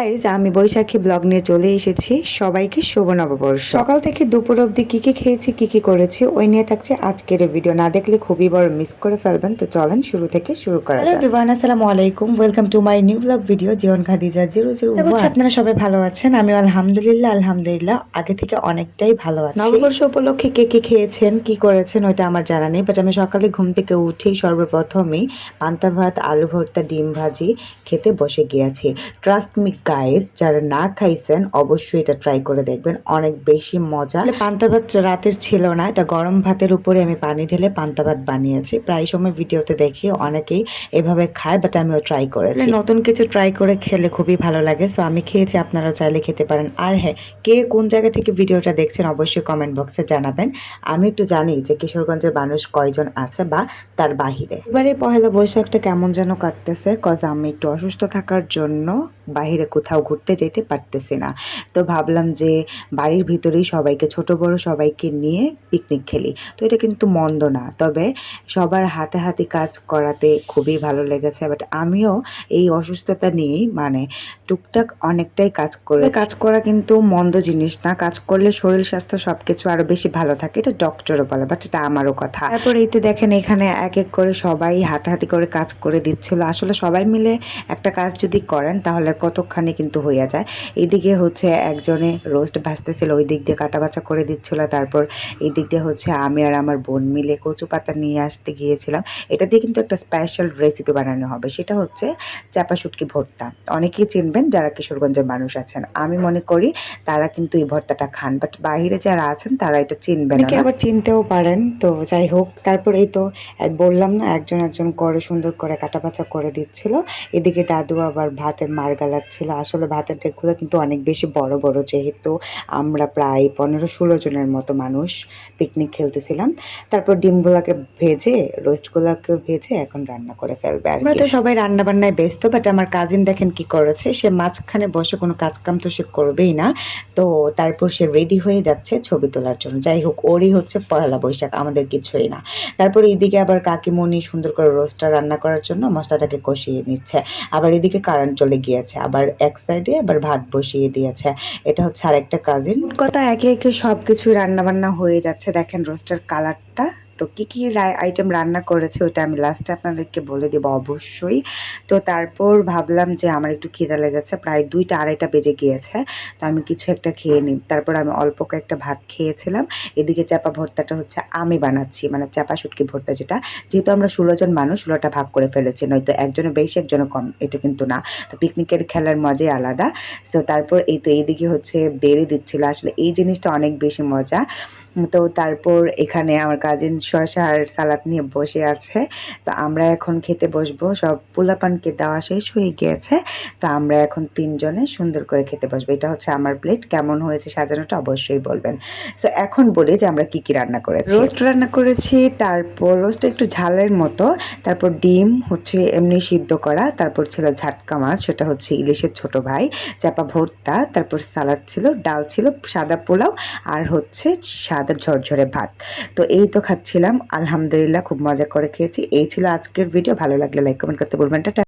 Guys আমি বৈশাখী blog নিয়ে চলে এসেছি। সবাইকে শুভ নববর্ষ। সকাল থেকে দুপুর অবধি কি কি খেয়েছি কি কি করেছি ওই নিয়ে থাকছে আজকের ভিডিও। না দেখলে খুবই বড় মিস করে ফেলবেন। তো চলেন শুরু থেকে শুরু করা যাক। হ্যালো এভরিওয়ান, আসসালামু আলাইকুম, welcome to my new blog video Jibon Khadija 001। আপনারা সবাই ভালো আছেন? আমি আলহামদুলিল্লাহ আগে থেকে অনেকটাই ভালো আছি। নববর্ষ উপলক্ষে কে কি খেয়েছেন কি করেছেন ওইটা আমার জানা নেই, বাট আমি সকালে ঘুম থেকে উঠেই সর্বপ্রথমেই পান্তা ভাত, আলু ভর্তা, ডিম ভাজি খেতে বসে গিয়েছি। ট্রাস্ট মি গাইস, যারা না খাইছেন অবশ্যই এটা ট্রাই করে দেখবেন, অনেক বেশি মজা। পান্তা ভাত রাতের ছিল না, এটা গরম ভাতের উপরে আমি পানি ঢেলে পান্তা ভাত বানিয়েছি। প্রায় সময় ভিডিওতে দেখি অনেকেই এভাবে খায়, বাট আমিও ট্রাই করেছি। নতুন কিছু ট্রাই করে খেলে খুবই ভালো লাগে, সো আমি খেয়েছি, আপনারা চাইলে খেতে পারেন। আর হ্যাঁ, কে কোন জায়গা থেকে ভিডিওটা দেখছেন অবশ্যই কমেন্ট বক্সে জানাবেন। আমি একটু জানি যে কিশোরগঞ্জের মানুষ কয়জন আছে বা তার বাহিরে। এবারে পহেলা বৈশাখটা কেমন যেন কাটতেছে, কজ আমি একটু অসুস্থ থাকার জন্য বাহিরে কোথাও ঘুরতে যেতে পারতেছি না। তো ভাবলাম যে বাড়ির ভিতরেই সবাইকে, ছোট বড় সবাইকে নিয়ে পিকনিক খেলি। তো এটা কিন্তু মন্দ না, তবে সবার হাতে হাতে কাজ করাতে খুবই ভালো লেগেছে। বাট আমিও এই অসুস্থতা নিয়েই টুকটাক অনেকটাই কাজ করে। কাজ করা কিন্তু মন্দ জিনিস না, কাজ করলে শরীর স্বাস্থ্য সবকিছু আরো বেশি ভালো থাকে, এটা ডক্টরও বলে, বাট এটা আমারও কথা। তারপর এইতে দেখেন এখানে এক এক করে সবাই হাতাহাতি করে কাজ করে দিচ্ছিল। আসলে সবাই মিলে একটা কাজ যদি করেন তাহলে কতক্ষণে কিন্তু হয়ে যায়। এইদিকে হচ্ছে একজনে রোস্ট ভাজতেছিল, ওই দিক দিয়ে কাটা বাছা করে দিচ্ছিল। তারপর এই দিক দিয়ে হচ্ছে আমি আর আমার বোন মিলে কচু পাতা নিয়ে আসতে গিয়েছিলাম। এটা দিয়ে কিন্তু একটা স্পেশাল রেসিপি বানানো হবে, সেটা হচ্ছে চাপা শুটকি ভর্তা। অনেকেই চিনবেন যারা কিশোরগঞ্জের মানুষ আছেন, আমি মনে করি তারা কিন্তু এই ভর্তাটা খান, বাট বাইরে যারা আছেন তারা এটা চিনবেন না, আবার চিনতেও পারেন। তো যাই হোক, তারপর এই তো বললাম না, একজন করে সুন্দর করে কাটা বাছা করে দিচ্ছিল। এদিকে দাদু আবার ভাতের মার গালাচ্ছিল। আসলে ভাতের ডেকগুলো কিন্তু অনেক বেশি বড় বড়, যেহেতু আমরা প্রায় 15-16 জনের মতো মানুষ পিকনিক খেলতেছিলাম। তারপর ডিমগুলোকে ভেজে, রোস্টগুলোকে ভেজে এখন রান্না করে ফেলবে। আর আমরা তো সবাই রান্না বান্নায় ব্যস্ত, বাট আমার কাজিন দেখেন কি করেছে, সে মাঝখানে বসে কোনো কাজ কাম তো সে করবেই না। তো তারপর সে রেডি হয়ে যাচ্ছে ছবি তোলার জন্য। যাই হোক, ওরই হচ্ছে পয়লা বৈশাখ, আমাদের কিছুই না। তারপর এইদিকে আবার কাকিমণি সুন্দর করে রোস্টটা রান্না করার জন্য মশলাটাকে কষিয়ে নিচ্ছে। আবার এদিকে কারেন্ট চলে গিয়েছে, আবার এক সাইডে আবার ভাত বসিয়ে দিয়েছে। এটা হচ্ছে আরেকটা কাজিন। কথা একে একে সব কিছুই রান্না বান্না হয়ে যাচ্ছে। দেখেন রোস্টার কালারটা। তো কী কী আইটেম রান্না করেছে ওইটা আমি লাস্টে আপনাদেরকে বলে দেবো অবশ্যই। তো তারপর ভাবলাম যে আমার একটু খিদা লেগেছে, প্রায় 2টা-2:30 বেজে গিয়েছে, তো আমি কিছু একটা খেয়ে নিই। তারপর আমি অল্প কয়েকটা ভাত খেয়েছিলাম। এদিকে চাপা ভর্তাটা হচ্ছে আমি বানাচ্ছি, চাপা শুটকি ভর্তা, যেটা যেহেতু আমরা 16 জন মানুষ, 16টা ভাগ করে ফেলেছি, নয়তো একজনের বেশি একজনের কম, এটা কিন্তু না। তো পিকনিকের খেলার মজাই আলাদা। সো তারপর এই তো এইদিকে হচ্ছে বেড়ে দিচ্ছিল, আসলে এই জিনিসটা অনেক বেশি মজা। তো তারপর এখানে আমার কাজিন শসা আর সালাদ নিয়ে বসে আছে। তো আমরা এখন খেতে বসবো, সব পোলাপানকে দেওয়া শেষ হয়ে গিয়েছে। তো আমরা এখন 3 জনে সুন্দর করে খেতে বসবো। এটা হচ্ছে আমার প্লেট, কেমন হয়েছে সাজানোটা অবশ্যই বলবেন। সো এখন বলি যে আমরা কি রান্না করেছি। রোস্ট রান্না করেছি, তারপর রোস্টটা একটু ঝালের মতো, তারপর ডিম হচ্ছে এমনি সিদ্ধ করা, তারপর ছিল ঝাটকা মাছ, সেটা হচ্ছে ইলিশের ছোট ভাই, চাপা ভর্তা, তারপর সালাদ ছিল, ডাল ছিল, সাদা পোলাও, আর হচ্ছে সাদা ঝরঝরে ভাত। তো এই তো খাচ্ছিলাম, আলহামদুলিল্লাহ খুব মজা করে খেয়েছি। এই ছিল আজকের ভিডিও। ভালো লাগলে লাইক কমেন্ট করতে বলবেন। টাটা।